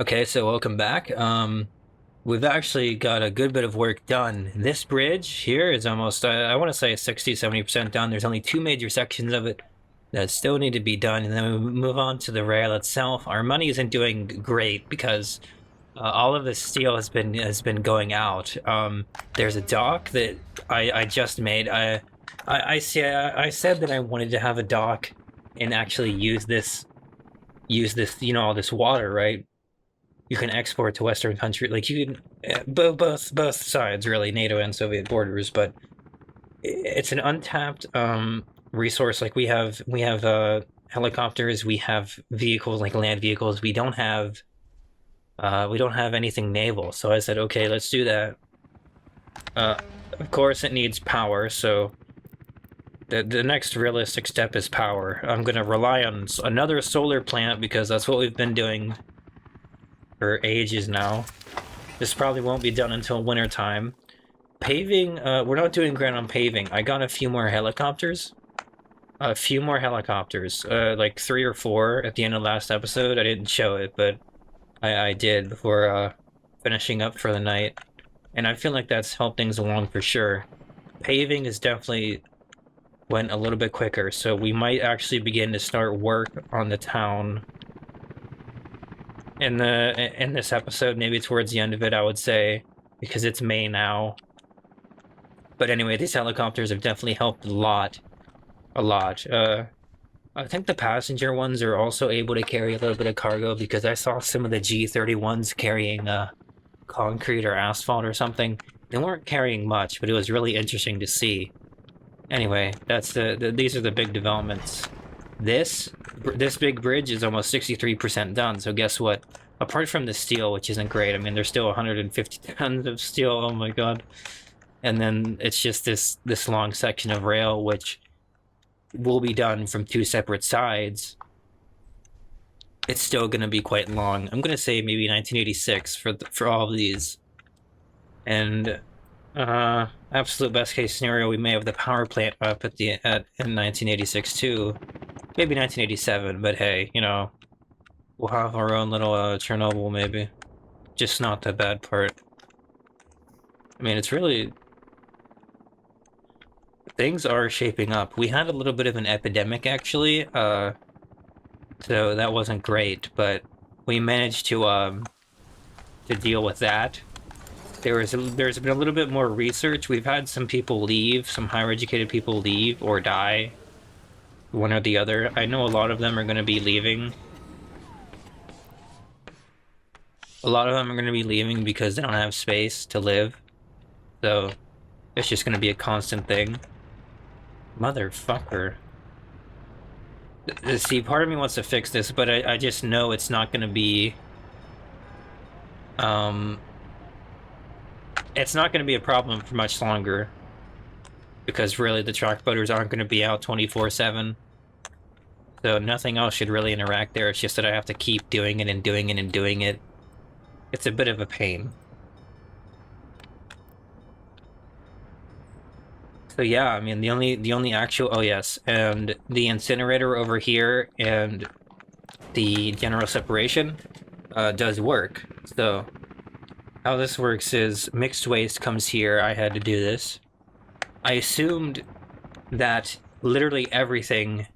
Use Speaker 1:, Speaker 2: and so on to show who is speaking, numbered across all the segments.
Speaker 1: Okay, so welcome back. We've actually got a good bit of work done. This bridge here is almost, I want to say 60, 70% done. There's only two major sections of it that still need to be done, and then we move on to the rail itself. Our money isn't doing great because all of this steel has been going out. There's a dock that I just made. I said that I wanted to have a dock and actually use this, all this water, right? You can export to Western country, like you can both sides really, NATO and Soviet borders, but it's an untapped resource. Like we have helicopters, we have vehicles like land vehicles. We don't have anything naval. So I said, okay, let's do that. Uh, of course, it needs power. So the next realistic step is power. I'm gonna rely on another solar plant because that's what we've been doing for ages now. This probably won't be done until winter time. Paving, we're not doing great on paving. I got a few more helicopters. Like 3 or 4 at the end of last episode. I didn't show it, but I did before finishing up for the night. And I feel like that's helped things along for sure. Paving is definitely went a little bit quicker, so we might actually begin to start work on the town in this episode, maybe towards the end of it, I would say, because it's May now. But anyway, these helicopters have definitely helped a lot, a lot. I think the passenger ones are also able to carry a little bit of cargo because I saw some of the G31s carrying concrete or asphalt or something. They weren't carrying much, but it was really interesting to see. Anyway, that's these are the big developments. This big bridge is almost 63% done, so guess what? Apart from the steel, which isn't great, I mean, there's still 150 tons of steel, oh my god. And then it's just this long section of rail, which will be done from two separate sides. It's still going to be quite long. I'm going to say maybe 1986 for all of these. And absolute best case scenario, we may have the power plant up in 1986 too. Maybe 1987, but hey, we'll have our own little Chernobyl maybe. Just not the bad part. I mean, it's really... Things are shaping up. We had a little bit of an epidemic, actually, so that wasn't great, but we managed to deal with that. There's been a little bit more research. We've had some people leave, some higher educated people leave or die. One or the other. I know a lot of them are going to be leaving. A lot of them are going to be leaving because they don't have space to live. So, it's just going to be a constant thing. Motherfucker. See, part of me wants to fix this, but I just know it's not going to be... It's not going to be a problem for much longer. Because really, the track boaters aren't going to be out 24/7. So nothing else should really interact there. It's just that I have to keep doing it and doing it and doing it. It's a bit of a pain. So yeah, I mean, the only actual... Oh yes, and the incinerator over here and the general separation does work. So how this works is mixed waste comes here. I had to do this. I assumed that literally everything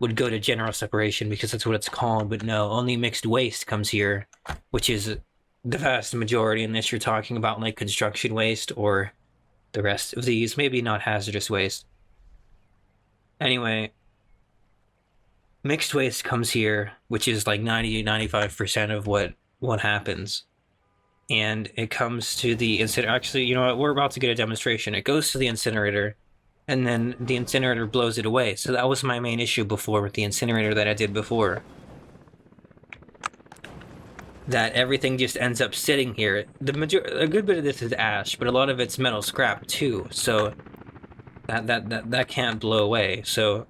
Speaker 1: would go to general separation because that's what it's called, but no, only mixed waste comes here, which is the vast majority. Unless you're talking about like construction waste or the rest of these, maybe not hazardous waste. Anyway, mixed waste comes here, which is like 90-95% of what happens. And it comes to the incinerator. Actually, you know what? We're about to get a demonstration. It goes to the incinerator, and then the incinerator blows it away. So that was my main issue before with the incinerator that I did before. That everything just ends up sitting here. A good bit of this is ash, but a lot of it's metal scrap too. So that can't blow away. So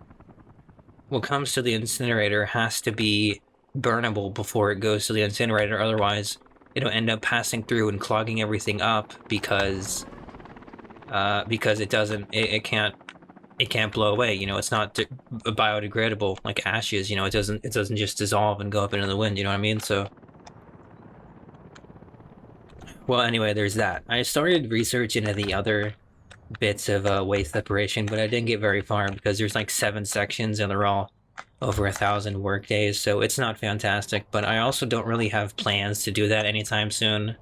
Speaker 1: what comes to the incinerator has to be burnable before it goes to the incinerator. Otherwise, it'll end up passing through and clogging everything up because it can't blow away. It's not biodegradable like ashes. It doesn't just dissolve and go up into the wind. You know what I mean? So Well, anyway, there's that. I started research into the other bits of waste separation, but I didn't get very far because there's like 7 sections and they're all over 1,000 work days, so it's not fantastic. But I also don't really have plans to do that anytime soon.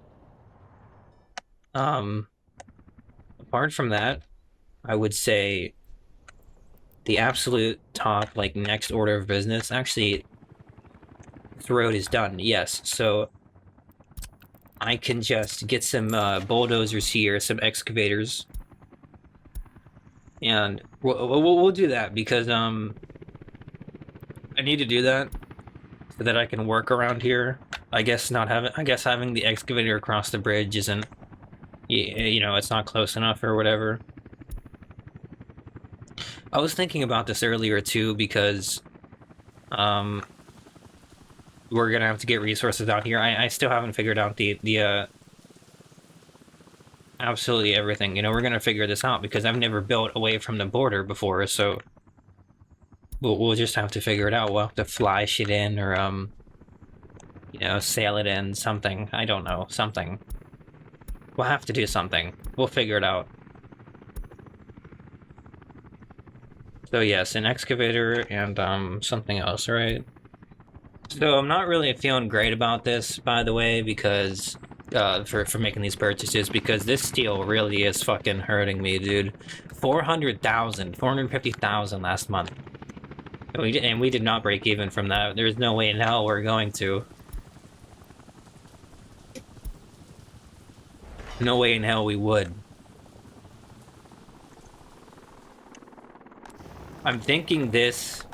Speaker 1: Um, Apart from that, I would say the absolute top, like next order of business. Actually, the road is done. Yes, so I can just get some bulldozers here, some excavators, and we'll do that because I need to do that so that I can work around here. I guess having the excavator across the bridge isn't, it's not close enough or whatever. I was thinking about this earlier too because um we're gonna have to get resources out here. I still haven't figured out the absolutely everything. We're gonna figure this out because I've never built away from the border before, so we'll just have to figure it out. We'll have to fly shit in or sail it in, something. I don't know, something. We'll have to do something. We'll figure it out. So yes, an excavator and something else, right? So I'm not really feeling great about this, by the way, because for making these purchases, because this steel really is fucking hurting me, dude. 450,000 last month. And we did not break even from that. There's no way in hell we're going to. No way in hell we would. I'm thinking this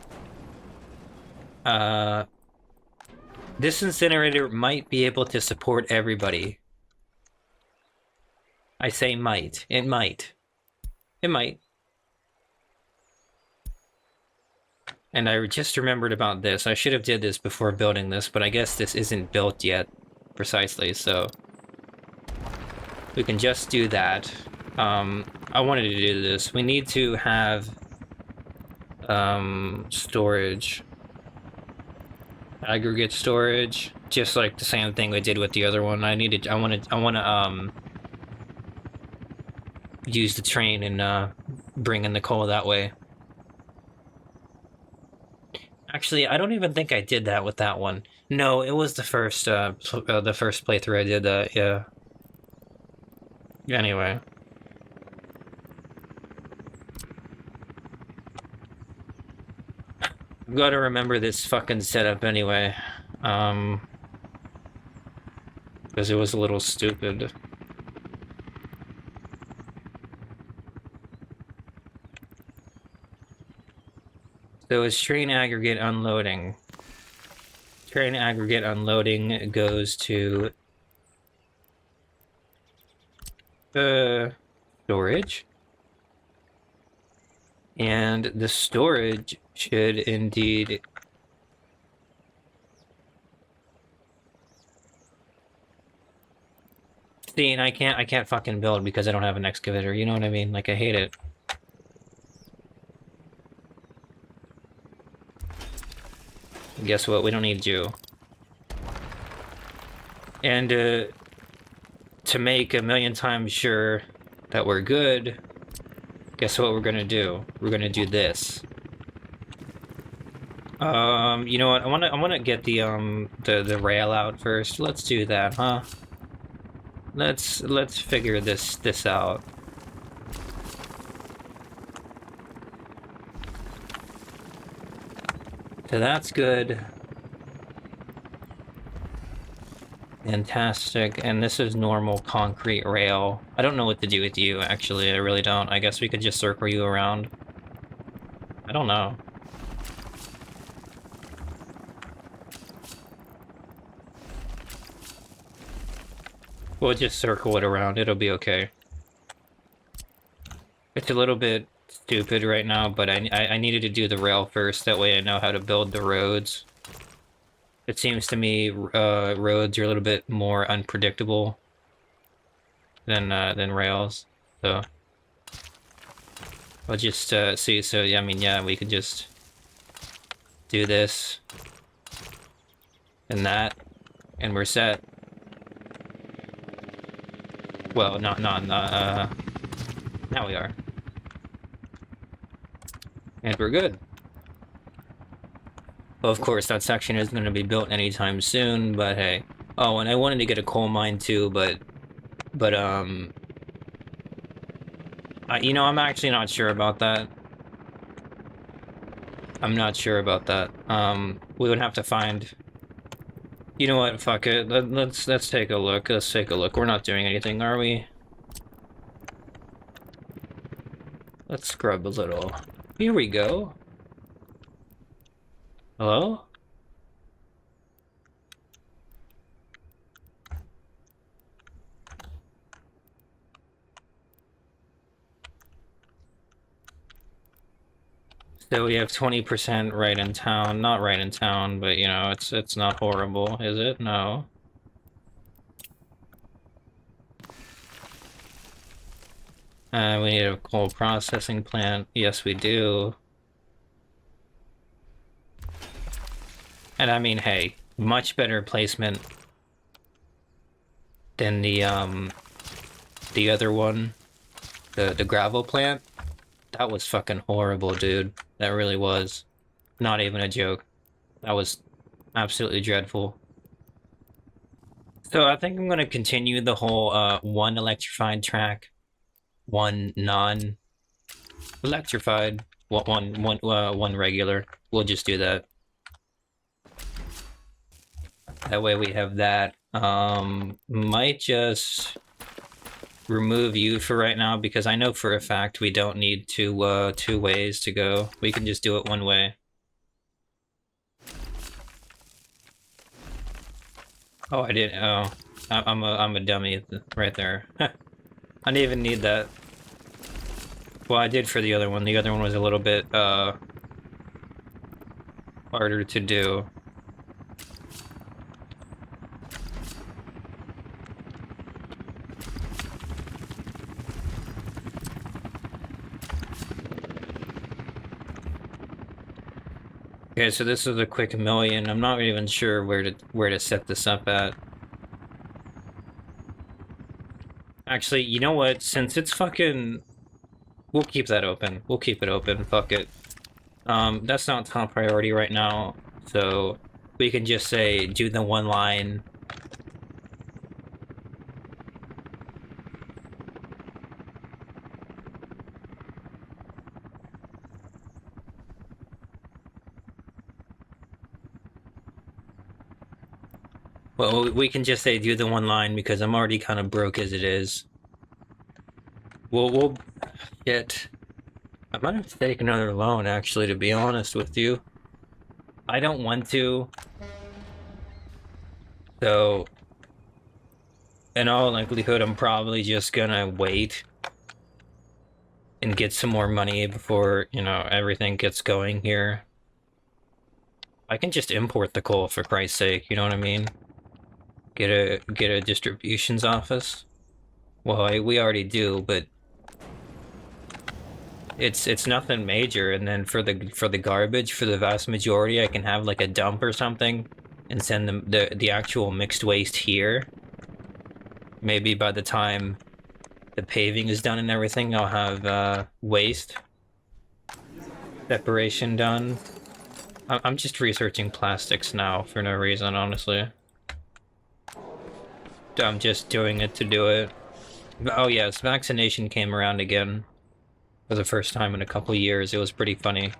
Speaker 1: incinerator might be able to support everybody. I say might. It might. It might. And I just remembered about this. I should have did this before building this, but I guess this isn't built yet precisely, so we can just do that. I wanted to do this. We need to have storage. Aggregate storage, just like the same thing we did with the other one. I want to use the train and bring in the coal that way. Actually, I don't even think I did that with that one. No, it was the first playthrough I did that, yeah. Anyway. I've got to remember this fucking setup anyway. Because it was a little stupid. So it's train aggregate unloading. Train aggregate unloading goes to storage. And the storage should indeed see, and I can't fucking build because I don't have an excavator, you know what I mean? Like, I hate it. Guess what? We don't need you. And to make 1,000,000 times sure that we're good, guess what we're gonna do? We're gonna do this. You know what? I wanna get the rail out first. Let's do that, huh? Let's figure this out. So that's good. Fantastic. And this is normal concrete rail. I don't know what to do with you, actually. I really don't. I guess we could just circle you around. I don't know. We'll just circle it around. It'll be okay. It's a little bit stupid right now, but I needed to do the rail first. That way I know how to build the roads. It seems to me roads are a little bit more unpredictable than rails. So I'll just see. So yeah, I mean, yeah, we could just do this and that, and we're set. Well, not now we are. And we're good. Well, of course, that section isn't going to be built anytime soon, but hey. Oh, and I wanted to get a coal mine too, but you know, I'm actually not sure about that. I'm not sure about that. We would have to find. You know what? Fuck it. Let's take a look. Let's take a look. We're not doing anything, are we? Let's scrub a little. Here we go. Hello? So we have 20% right in town. Not right in town, but you know, it's not horrible, is it? No. We need a coal processing plant. Yes, we do. And I mean, hey, much better placement than the other one, the gravel plant. That was fucking horrible, dude. That really was. Not even a joke. That was absolutely dreadful. So I think I'm gonna continue the whole one electrified track, one non-electrified, one regular. We'll just do that. That way we have that. Might just remove you for right now because I know for a fact we don't need two ways to go. We can just do it one way. Oh, I didn't. Oh, I'm a dummy right there. I didn't even need that. Well, I did for the other one. The other one was a little bit harder to do. Okay, so this is a quick million. I'm not even sure where to set this up at. Actually, you know what? Since it's fucking, we'll keep that open. We'll keep it open. Fuck it. That's not top priority right now, so we can just say do the one line. Well, we can just say do the one line because I'm already kind of broke as it is. We'll get. I might have to take another loan, actually, to be honest with you. I don't want to. So, in all likelihood, I'm probably just gonna wait and get some more money before, you know, everything gets going here. I can just import the coal for Christ's sake, you know what I mean? Get a distributions office. Well, we already do, but it's nothing major. And then for the garbage, for the vast majority, I can have like a dump or something and send them the actual mixed waste here. Maybe by the time the paving is done and everything, I'll have waste separation done. I'm just researching plastics now for no reason, honestly. I'm just doing it to do it. Oh yes, vaccination came around again for the first time in a couple years. It was pretty funny.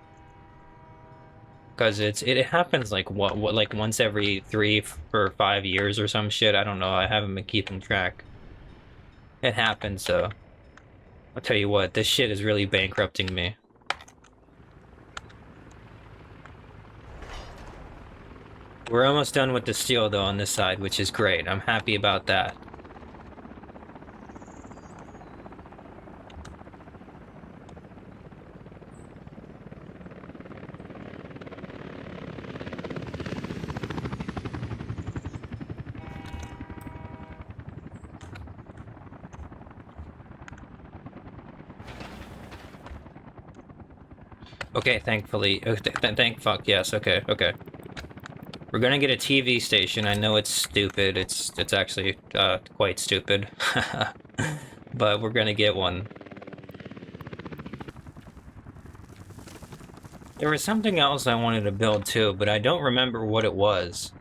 Speaker 1: Because it happens like what like once every 3 or 5 years or some shit. I don't know. I haven't been keeping track. It happens, so I'll tell you what, this shit is really bankrupting me. We're almost done with the steel though on this side, which is great. I'm happy about that. Okay, thankfully. Thank fuck, yes, okay, okay. We're gonna get a TV station. I know it's stupid. It's actually quite stupid. But we're gonna get one. There was something else I wanted to build too, but I don't remember what it was.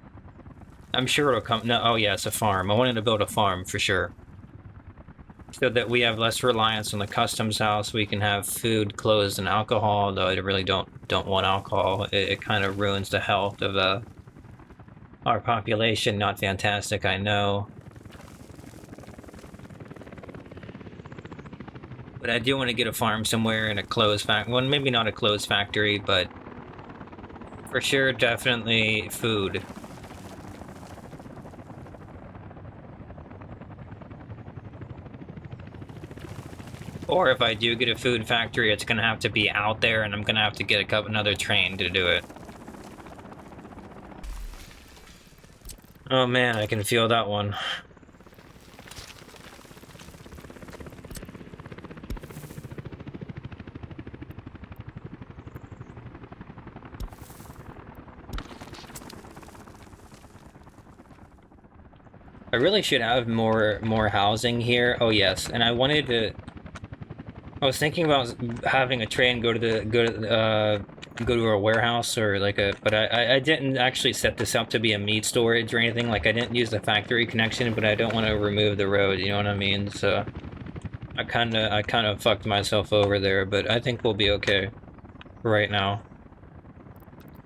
Speaker 1: I'm sure it'll come. No, oh yeah, it's a farm. I wanted to build a farm for sure. So that we have less reliance on the customs house. We can have food, clothes, and alcohol, though I really don't want alcohol. It kind of ruins the health of our population. Not fantastic, I know. But I do want to get a farm somewhere in a clothes factory. Well, maybe not a clothes factory, but for sure, definitely food. Or if I do get a food factory, it's gonna have to be out there, and I'm gonna have to get another train to do it. Oh man, I can feel that one. I really should have more housing here. Oh yes, and I wanted to. I was thinking about having a train go to a warehouse or like a. But I didn't actually set this up to be a meat storage or anything. Like I didn't use the factory connection, but I don't want to remove the road. You know what I mean? So I kind of fucked myself over there, but I think we'll be okay right now.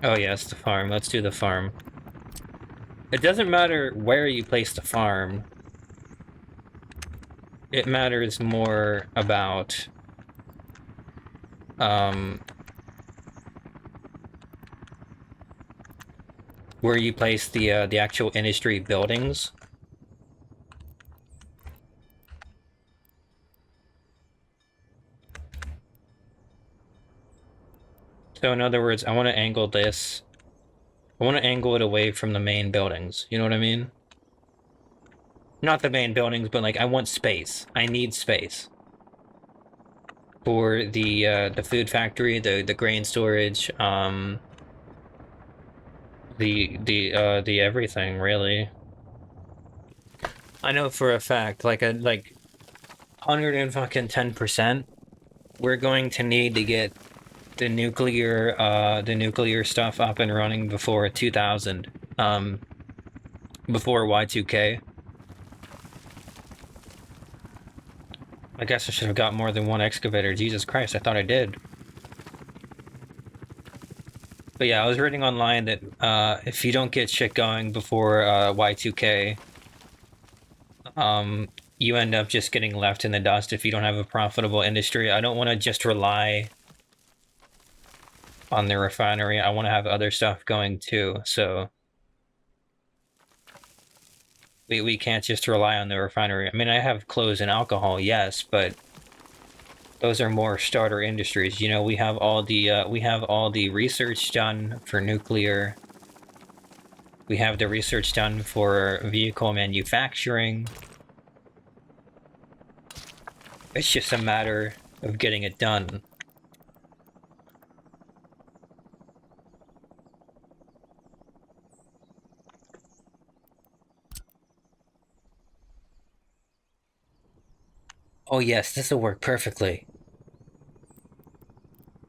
Speaker 1: Oh yes, the farm. Let's do the farm. It doesn't matter where you place the farm. It matters more about where you place the actual industry buildings. So in other words, I want to angle this. I want to angle it away from the main buildings. You know what I mean? Not the main buildings, but like I want space. I need space for the food factory, the grain storage, the everything really. I know for a fact, like 110%, we're going to need to get the nuclear stuff up and running before 2000, before Y2K. I guess I should have got more than one excavator. Jesus Christ, I thought I did. But yeah, I was reading online that if you don't get shit going before Y2K, you end up just getting left in the dust if you don't have a profitable industry. I don't want to just rely on the refinery. I want to have other stuff going too, so we can't just rely on the refinery. I mean, I have clothes and alcohol, yes, but those are more starter industries. You know, we have all the research done for nuclear. We have the research done for vehicle manufacturing. It's just a matter of getting it done. Oh yes, this will work perfectly.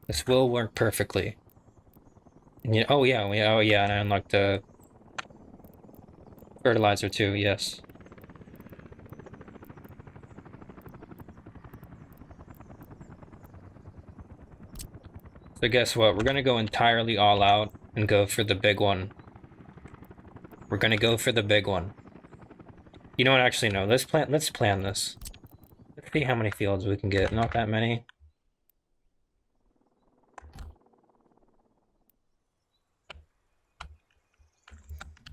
Speaker 1: This will work perfectly. And oh yeah, and I unlocked the fertilizer too, yes. So guess what? We're gonna go entirely all out and go for the big one. We're gonna go for the big one. You know what? Actually, no. Let's plan this. Let's see how many fields we can get. Not that many.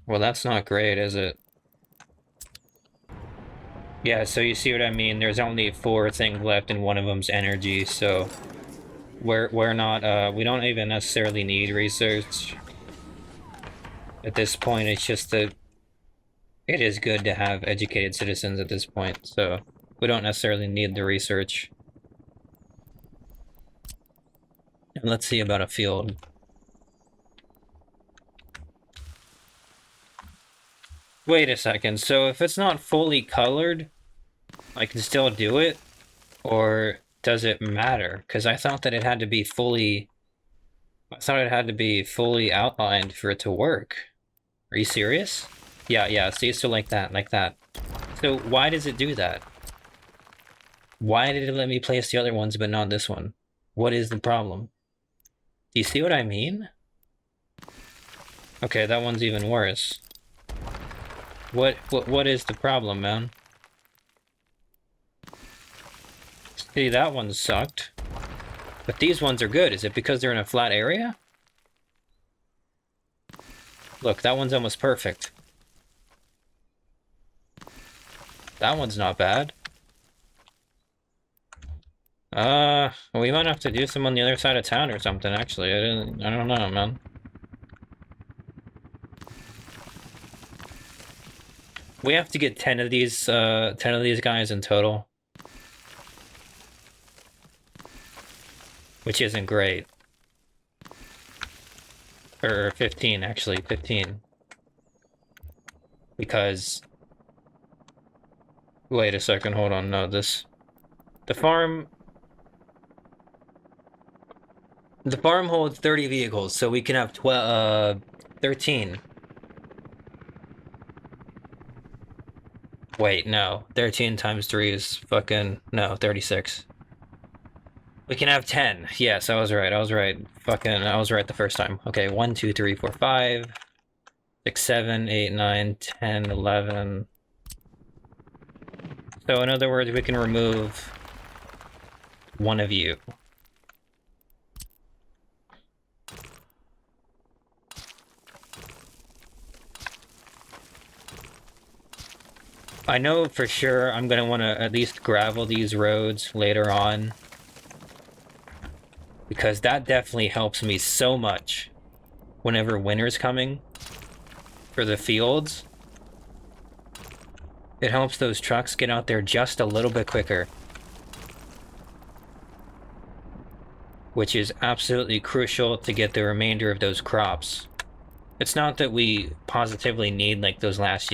Speaker 1: Well, that's not great, is it? Yeah, so you see what I mean? There's only 4 things left, and one of them's energy, so we're not we don't even necessarily need research. At this point, it's just that it is good to have educated citizens at this point, so we don't necessarily need the research. And let's see about a field. Wait a second, so if it's not fully colored, I can still do it? Or does it matter? Because I thought that it had to be fully... I thought it had to be fully outlined for it to work. Are you serious? Yeah, see, so like that, like that. So why does it do that? Why did it let me place the other ones but not this one? What is the problem? Do you see what I mean? Okay, that one's even worse. What is the problem, man? See, that one sucked. But these ones are good. Is it because they're in a flat area? Look, that one's almost perfect. That one's not bad. We might have to do some on the other side of town or something, actually. I don't know, man. We have to get 10 of these guys in total. Which isn't great. Or 15, actually, 15. Because... Wait a second, hold on, no, this... The farm holds 30 vehicles, so we can have 13. Wait, no. 13 times 3 is fucking... No, 36. We can have 10. Yes, I was right. I was right. Fucking, I was right the first time. Okay, 1, 2, 3, 4, 5, 6, 7, 8, 9, 10, 11. So in other words, we can remove one of you. I know for sure I'm gonna want to at least gravel these roads later on. Because that definitely helps me so much whenever winter's coming for the fields. It helps those trucks get out there just a little bit quicker. Which is absolutely crucial to get the remainder of those crops. It's not that we positively need like those last,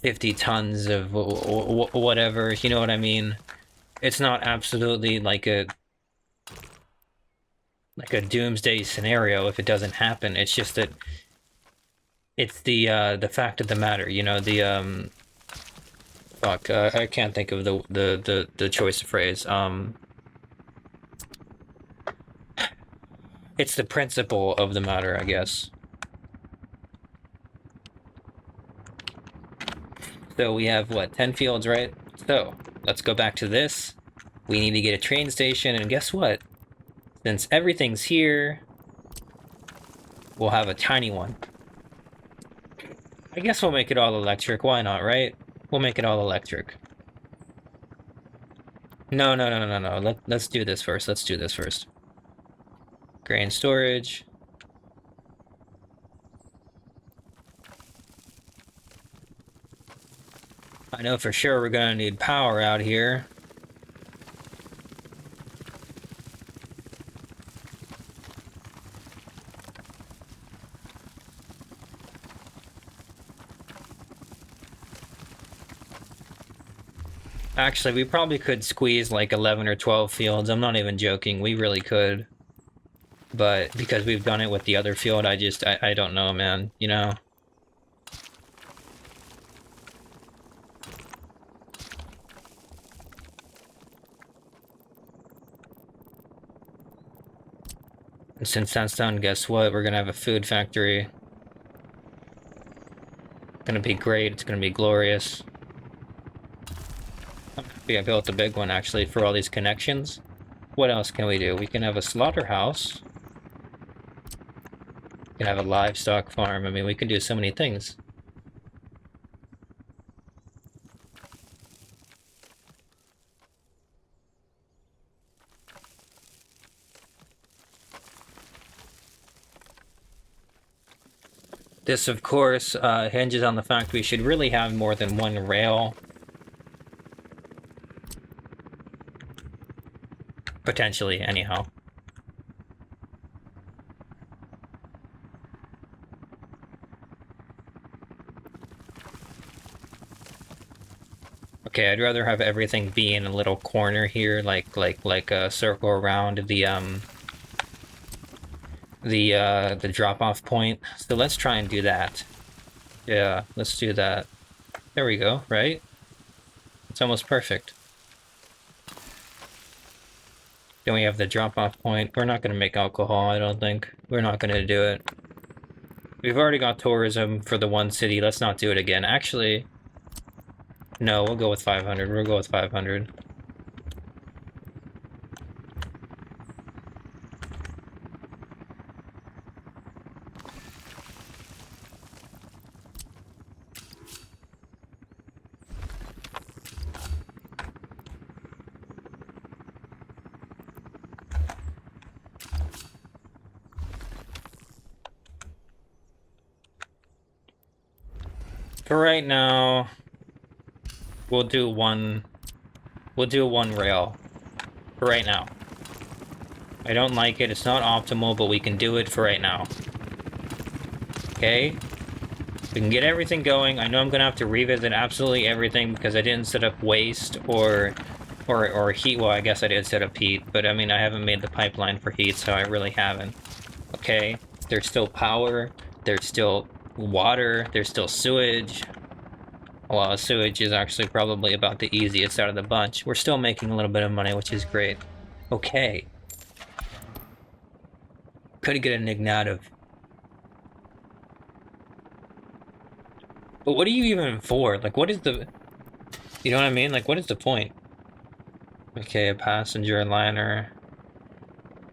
Speaker 1: 50 tons of whatever, you know what I mean? It's not absolutely like a doomsday scenario if it doesn't happen. It's just that it's the fact of the matter, the fuck, I can't think of the choice of phrase. It's the principle of the matter, I guess. So we have, what, 10 fields, right? So, let's go back to this. We need to get a train station, and guess what? Since everything's here, we'll have a tiny one. I guess we'll make it all electric, why not, right? We'll make it all electric. No. Let's do this first, Grain storage. I know for sure we're gonna need power out here. Actually, we probably could squeeze like 11 or 12 fields. I'm not even joking. We really could. But because we've done it with the other field, I don't know, man. And since that's done, guess what? We're gonna have a food factory. It's gonna be great. It's gonna be glorious. I'm happy I built a big one, actually, for all these connections. What else can we do? We can have a slaughterhouse. We can have a livestock farm. I mean, we can do so many things. This, of course, hinges on the fact we should really have more than one rail. Potentially, anyhow. Okay, I'd rather have everything be in a little corner here, like a circle around the drop-off point. So let's try and do that. Yeah, let's do that. There we go, right? It's almost perfect. Then we have the drop-off point. We're not going to make alcohol, I don't think. We're not going to do it. We've already got tourism for the one city. Let's not do it again. Actually, no, we'll go with 500. We'll go with 500. For right now, we'll do one rail. For right now. I don't like it. It's not optimal, but we can do it for right now. Okay? We can get everything going. I know I'm gonna have to revisit absolutely everything because I didn't set up waste or heat. Well, I guess I did set up heat, but I mean, I haven't made the pipeline for heat, so I really haven't. Okay? There's still power. There's still water. There's still sewage. Well, sewage is actually probably about the easiest out of the bunch. We're still making a little bit of money, which is great. Okay. Could get an ignitive. But what are you even for? Like, what is the... You know what I mean? Like, what is the point? Okay, a passenger liner.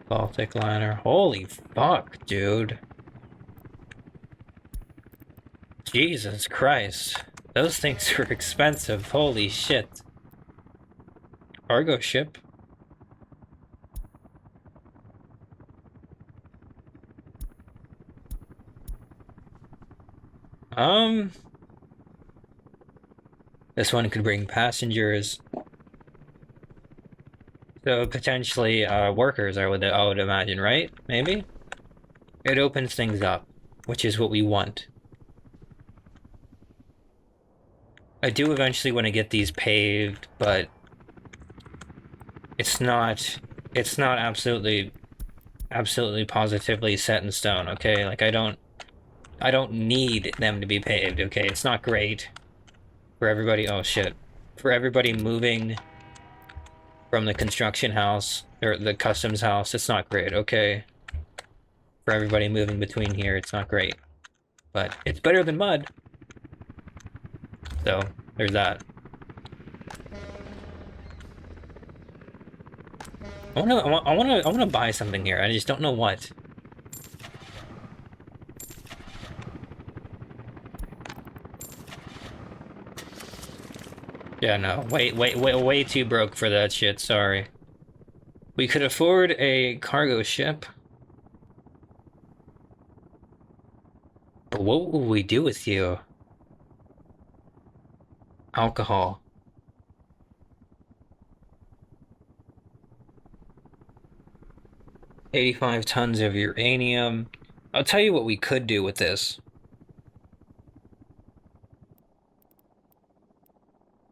Speaker 1: Baltic liner. Holy fuck, dude. Jesus Christ. Those things are expensive. Holy shit. Cargo ship? This one could bring passengers. So potentially workers, I would imagine, right? Maybe? It opens things up, which is what we want. I do eventually want to get these paved, but it's not absolutely positively set in stone, okay? Like I don't need them to be paved, okay? It's not great for everybody. Oh shit. For everybody moving from the construction house or the customs house, it's not great, okay? For everybody moving between here, it's not great. But it's better than mud. So, there's that. I wanna buy something here. I just don't know what. Yeah, no. Way too broke for that shit, sorry. We could afford a cargo ship. But what will we do with you? Alcohol. 85 tons of uranium. I'll tell you what we could do with this.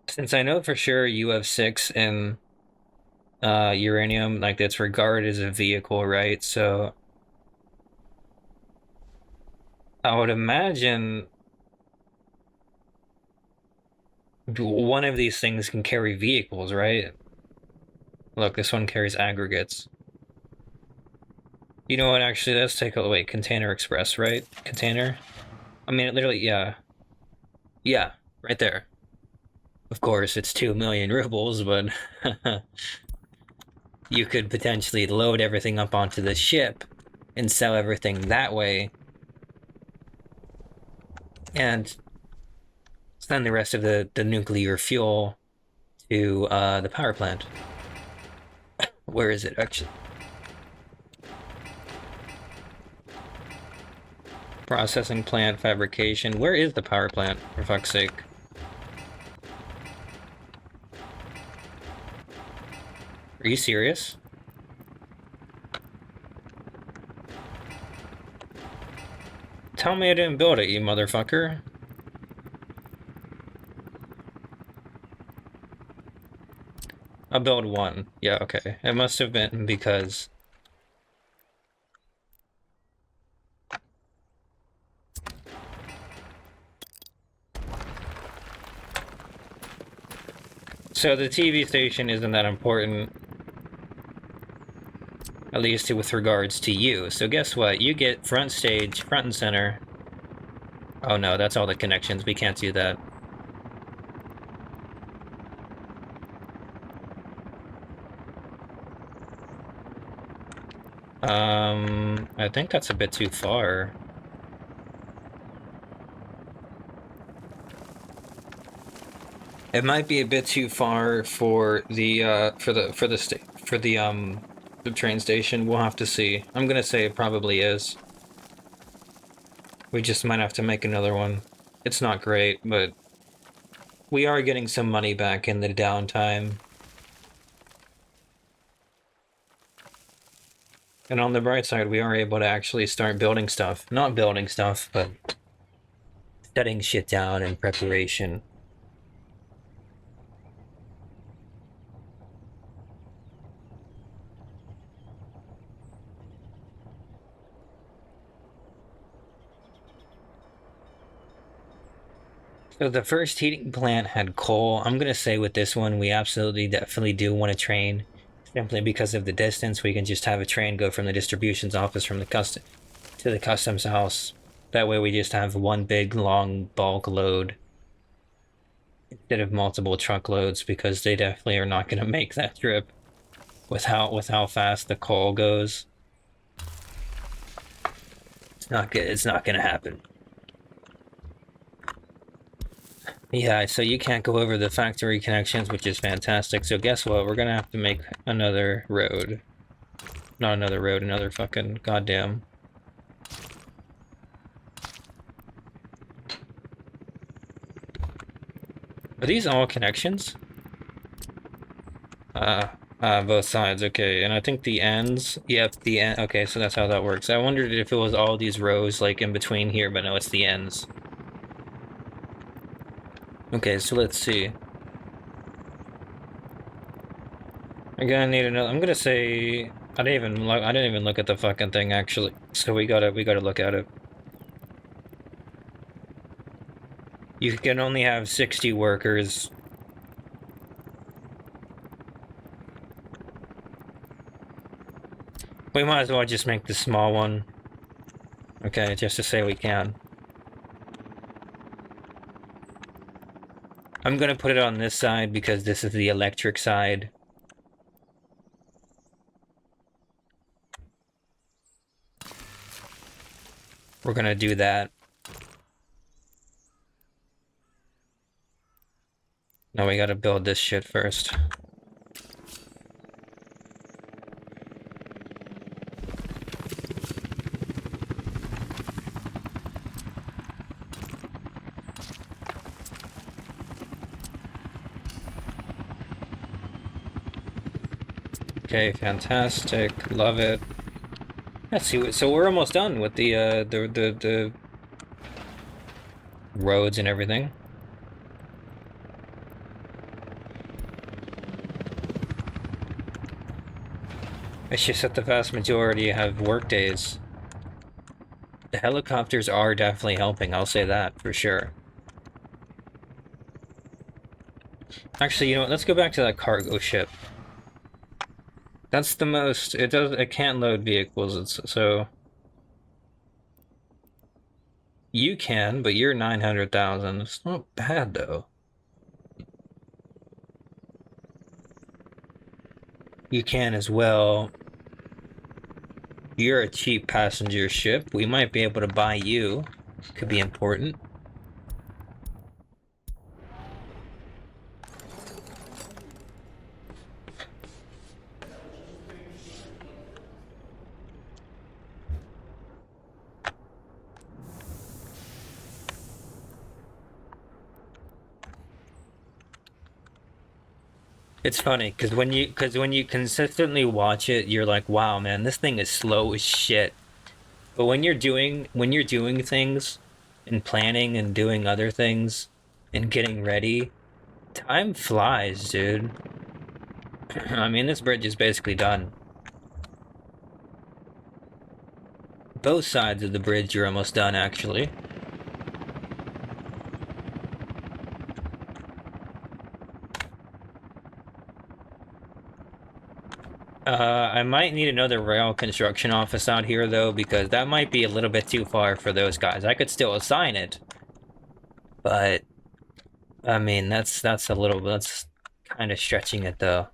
Speaker 1: Since I know for sure you have 6 in uranium, like that's regarded as a vehicle, right? So I would imagine one of these things can carry vehicles, right? Look, this one carries aggregates. You know what, actually, let's take a wait, Container Express, right? Container? I mean, it literally, yeah. Yeah, right there. Of course, it's 2 million rubles, but you could potentially load everything up onto the ship and sell everything that way. And send the rest of the nuclear fuel to the power plant. Where is it, actually? Processing plant, fabrication. Where is the power plant, for fuck's sake? Are you serious? Tell me I didn't build it, you motherfucker. I'll build one. Yeah, okay. It must have been because... So the TV station isn't that important, at least with regards to you. So guess what? You get front stage, front and center. Oh no, that's all the connections. We can't do that. I think that's a bit too far. It might be a bit too far for the the train station. We'll have to see. I'm gonna say it probably is. We just might have to make another one. It's not great, but we are getting some money back in the downtime. And on the bright side, we are able to actually start building stuff. Not building stuff, but setting shit down in preparation. So the first heating plant had coal. I'm gonna say with this one, we absolutely definitely do want a train. Simply because of the distance, we can just have a train go from the distributions office from the to the customs house. That way we just have one big long bulk load instead of multiple truckloads, because they definitely are not gonna make that trip with how fast the coal goes. It's not good. It's not gonna happen. Yeah, so you can't go over the factory connections, which is fantastic. So guess what? We're gonna have to make another road. Not another road, another fucking goddamn. Are these all connections? Both sides, okay. And I think the ends, yep, the end, okay, so that's how that works. I wondered if it was all these rows, like, in between here, but no, it's the ends. Okay, so let's see. I'm gonna need another. I'm gonna say I didn't even look at the fucking thing actually. So we gotta look at it. You can only have 60 workers. We might as well just make the small one. Okay, just to say we can. I'm gonna put it on this side because this is the electric side. We're gonna do that. No, we gotta build this shit first. Okay, fantastic. Love it. Let's see. So we're almost done with the roads and everything. It's just that the vast majority have work days. The helicopters are definitely helping, I'll say that for sure. Actually, you know what? Let's go back to that cargo ship. That's the most, it can't load vehicles, so... You can, but you're 900,000. It's not bad, though. You can as well. You're a cheap passenger ship. We might be able to buy you. Could be important. It's funny because when you consistently watch it, you're like, wow, man, this thing is slow as shit. But when you're doing things and planning and doing other things and getting ready, time flies, dude. I mean, this bridge is basically done. Both sides of the bridge are almost done, actually. I might need another rail construction office out here, though, because that might be a little bit too far for those guys. I could still assign it, but I mean, that's kind of stretching it, though.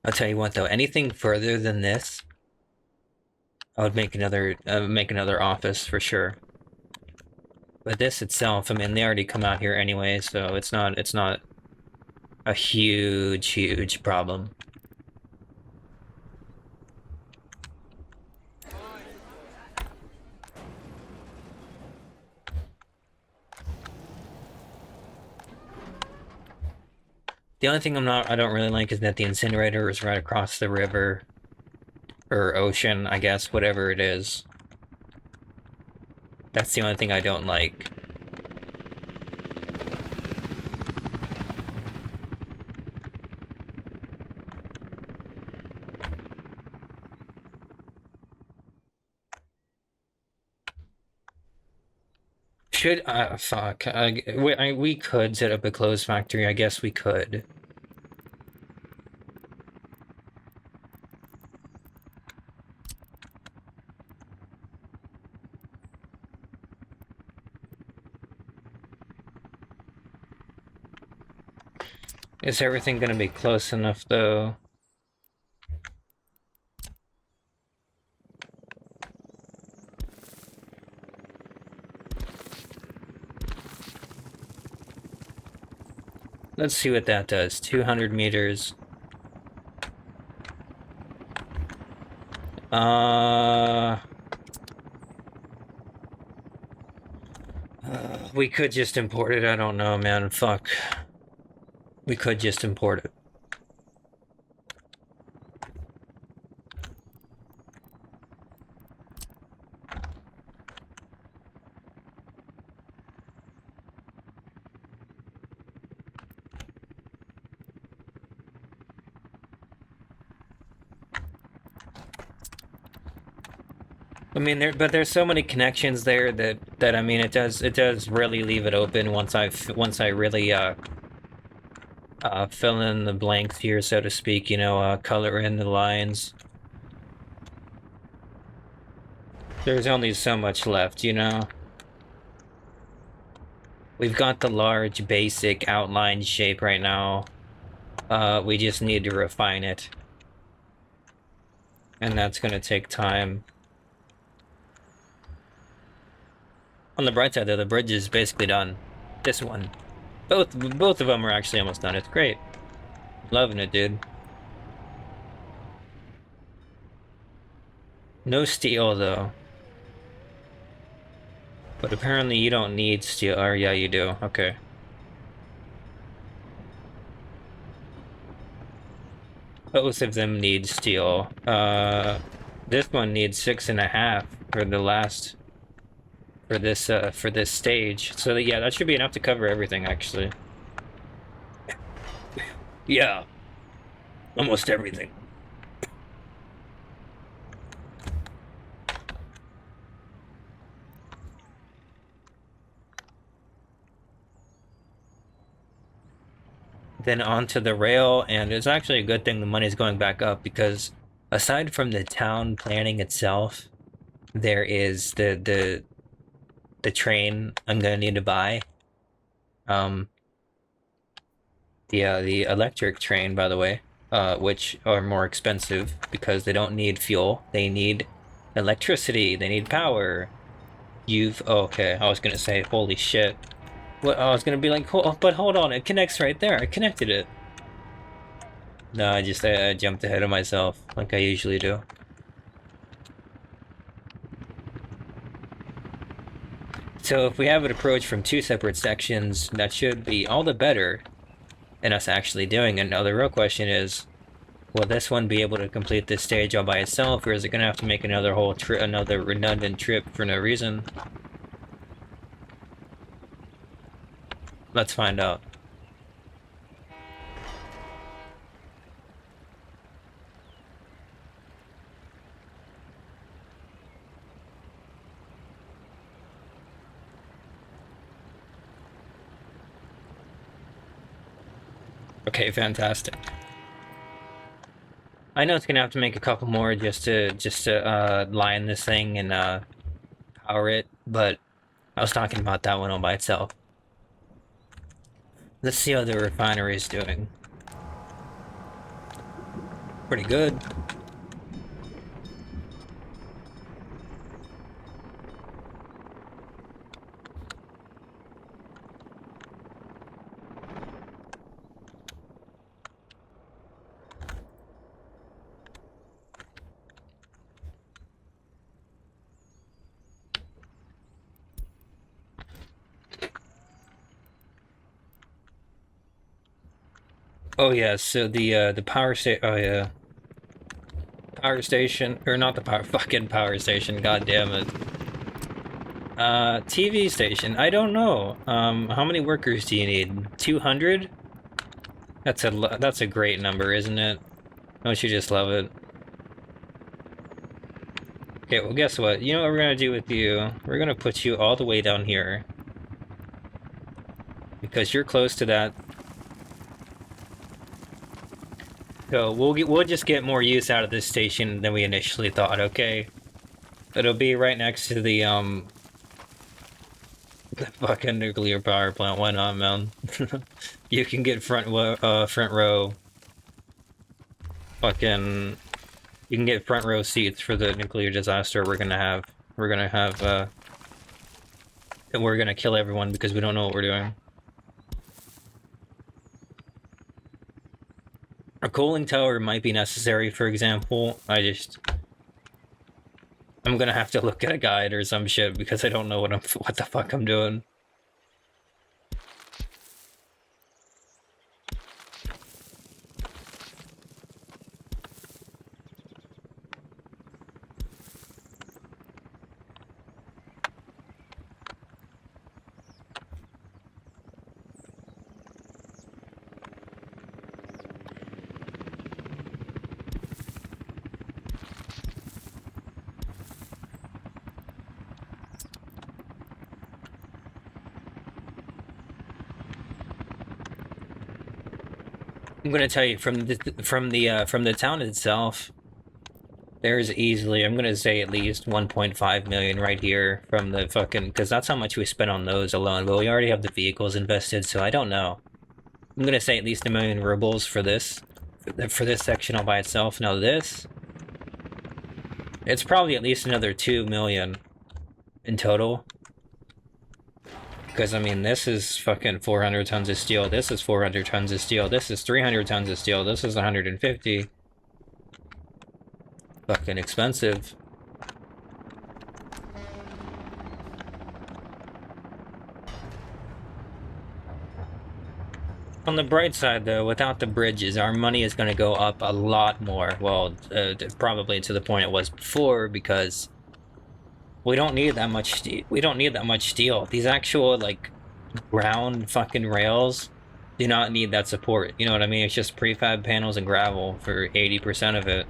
Speaker 1: I'll tell you what, though, anything further than this, I would make another office for sure. But this itself, I mean, they already come out here anyway, so it's not a huge problem. The only thing I don't really like is that the incinerator is right across the river or ocean, I guess, whatever it is. That's the only thing I don't like. Fuck. We could set up a clothes factory. I guess we could. Is everything gonna be close enough, though? Let's see what that does. 200 meters. We could just import it. I don't know, man. Fuck. We could just import it. I mean, there's so many connections there that I mean, it does really leave it open once I really fill in the blanks here, so to speak. You know, color in the lines. There's only so much left, you know. We've got the large basic outline shape right now. We just need to refine it, and that's gonna take time. On the bright side, though, the bridge is basically done. This one. Both of them are actually almost done. It's great. Loving it, dude. No steel, though. But apparently you don't need steel. Or yeah, you do. Okay. Both of them need steel. This one needs 6.5 for the last... for this stage. So yeah, that should be enough to cover everything, actually. Yeah. Almost everything. Then onto the rail, and it's actually a good thing the money's going back up, because aside from the town planning itself, there is the train I'm gonna need to buy. The electric train, by the way, which are more expensive because they don't need fuel. They need electricity. They need power. Oh, okay. I was gonna say, holy shit. What? I was gonna be like, but hold on, it connects right there. I connected it. No, I jumped ahead of myself, like I usually do. So if we have it approached from two separate sections, that should be all the better in us actually doing it. Now the real question is, will this one be able to complete this stage all by itself, or is it gonna have to make another another redundant trip for no reason? Let's find out. Okay, fantastic. I know it's gonna have to make a couple more just to line this thing and power it, but I was talking about that one all by itself. Let's see how the refinery is doing. Pretty good. Oh yeah, so the power station. Oh yeah, power station or not the power fucking power station. God damn it. TV station. I don't know. How many workers do you need? 200? That's a great number, isn't it? Don't you just love it? Okay, well, guess what? You know what we're gonna do with you? We're gonna put you all the way down here because you're close to that. So we'll just get more use out of this station than we initially thought. Okay, it'll be right next to the fucking nuclear power plant. Why not, man? You can get front row. Fucking, you can get front row seats for the nuclear disaster we're gonna have. And we're gonna kill everyone because we don't know what we're doing. A cooling tower might be necessary, for example. I'm gonna have to look at a guide or some shit because I don't know what the fuck I'm doing. I'm gonna tell you from the town itself, there's easily, I'm gonna say at least 1.5 million right here from the fucking, because that's how much we spent on those alone. But we already have the vehicles invested, so I don't know. I'm gonna say at least 1 million rubles for this section all by itself. Now this, it's probably at least another 2 million in total. Because, I mean, this is fucking 400 tons of steel, this is 400 tons of steel, this is 300 tons of steel, this is 150. Fucking expensive. On the bright side, though, without the bridges, our money is going to go up a lot more. Well, probably to the point it was before, because we don't need that much steel. We don't need that much steel. These actual, like, ground fucking rails do not need that support. You know what I mean? It's just prefab panels and gravel for 80% of it.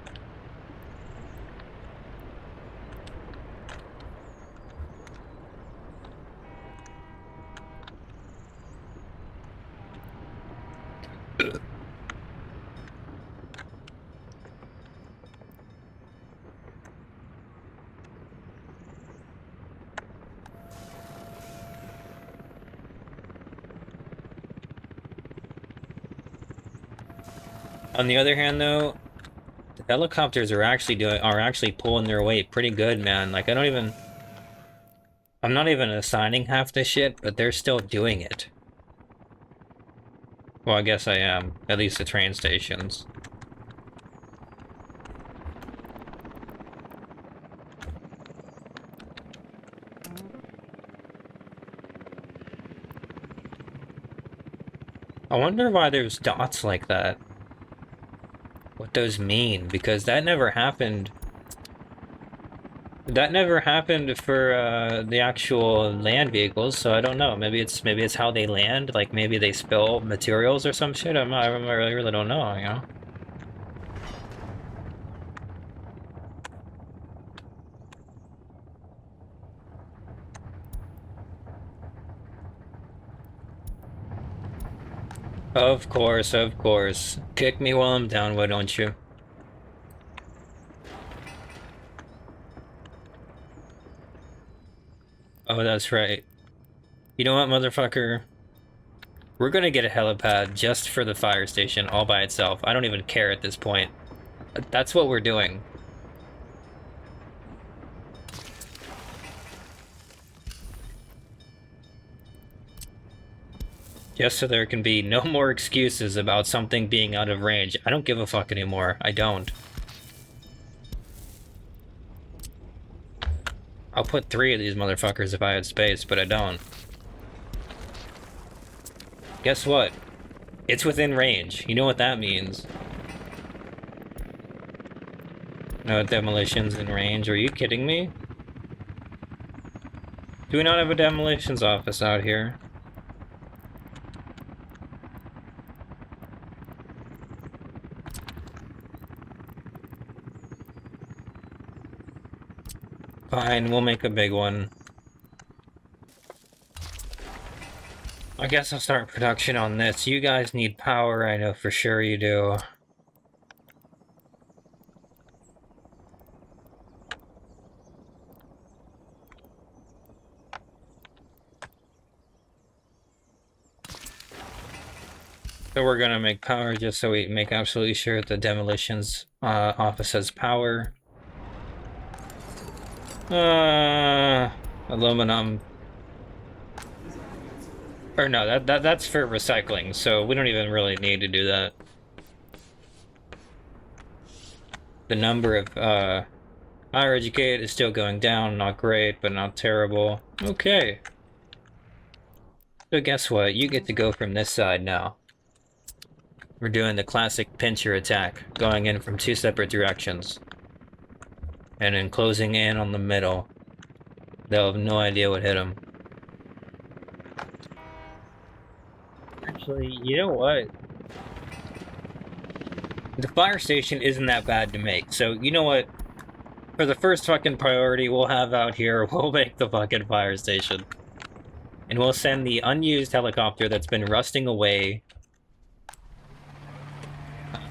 Speaker 1: On the other hand, though, the helicopters are actually pulling their weight pretty good, man. Like, I'm not even assigning half this shit, but they're still doing it. Well, I guess I am. At least the train stations. I wonder why there's dots like that. What those mean, because that never happened. That never happened for the actual land vehicles, so I don't know. Maybe it's how they land. Like maybe they spill materials or some shit. I really don't know. You know. Of course, of course. Kick me while I'm down, why don't you? Oh, that's right. You know what, motherfucker? We're gonna get a helipad just for the fire station all by itself. I don't even care at this point. That's what we're doing. Just so there can be no more excuses about something being out of range. I don't give a fuck anymore. I don't. I'll put 3 of these motherfuckers if I had space, but I don't. Guess what? It's within range. You know what that means. No demolitions in range. Are you kidding me? Do we not have a demolitions office out here? Fine, we'll make a big one. I guess I'll start production on this. You guys need power, I know for sure you do. So we're gonna make power just so we make absolutely sure that the demolitions office has power. Aluminum. Or no, that's for recycling, so we don't even really need to do that. The number of higher educated is still going down, not great, but not terrible. Okay. So guess what? You get to go from this side now. We're doing the classic pincher attack, going in from 2 separate directions. And then closing in on the middle. They'll have no idea what hit them. Actually, you know what? The fire station isn't that bad to make, so you know what? For the first fucking priority we'll have out here, we'll make the fucking fire station. And we'll send the unused helicopter that's been rusting away.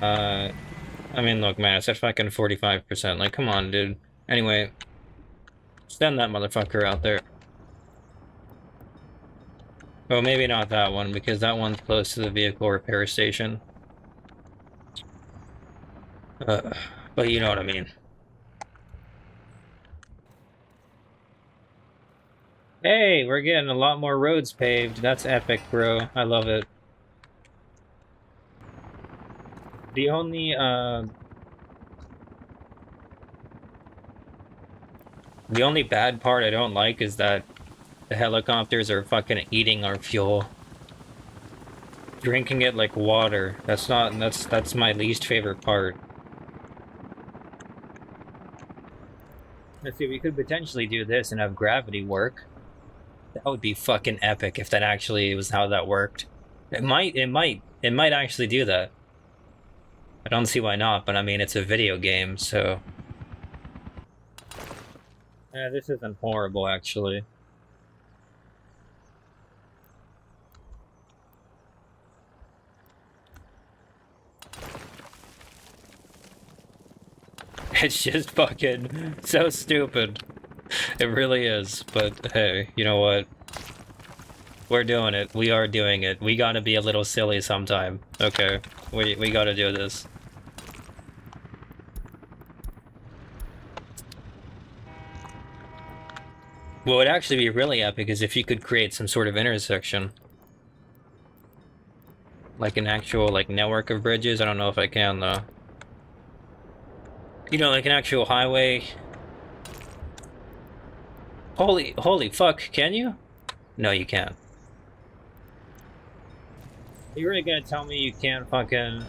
Speaker 1: I mean, look, man, it's at fucking 45%. Like, come on, dude. Anyway, send that motherfucker out there. Well, maybe not that one, because that one's close to the vehicle repair station. But you know what I mean. Hey, we're getting a lot more roads paved. That's epic, bro. I love it. The only bad part I don't like is that the helicopters are fucking eating our fuel. Drinking it like water. That's my least favorite part. Let's see, we could potentially do this and have gravity work. That would be fucking epic if that actually was how that worked. It might actually do that. I don't see why not, but I mean, it's a video game, so... Yeah, this isn't horrible, actually. It's just fucking so stupid. It really is, but hey, you know what? We're doing it. We are doing it. We gotta be a little silly sometime. Okay, we gotta do this. What would actually be really epic is if you could create some sort of intersection. Like an actual, like, network of bridges. I don't know if I can, though. You know, like an actual highway. Holy fuck, can you? No, you can't. You're really gonna tell me you can't fucking...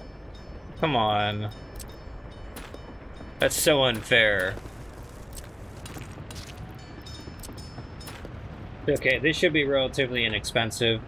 Speaker 1: Come on. That's so unfair. Okay, this should be relatively inexpensive.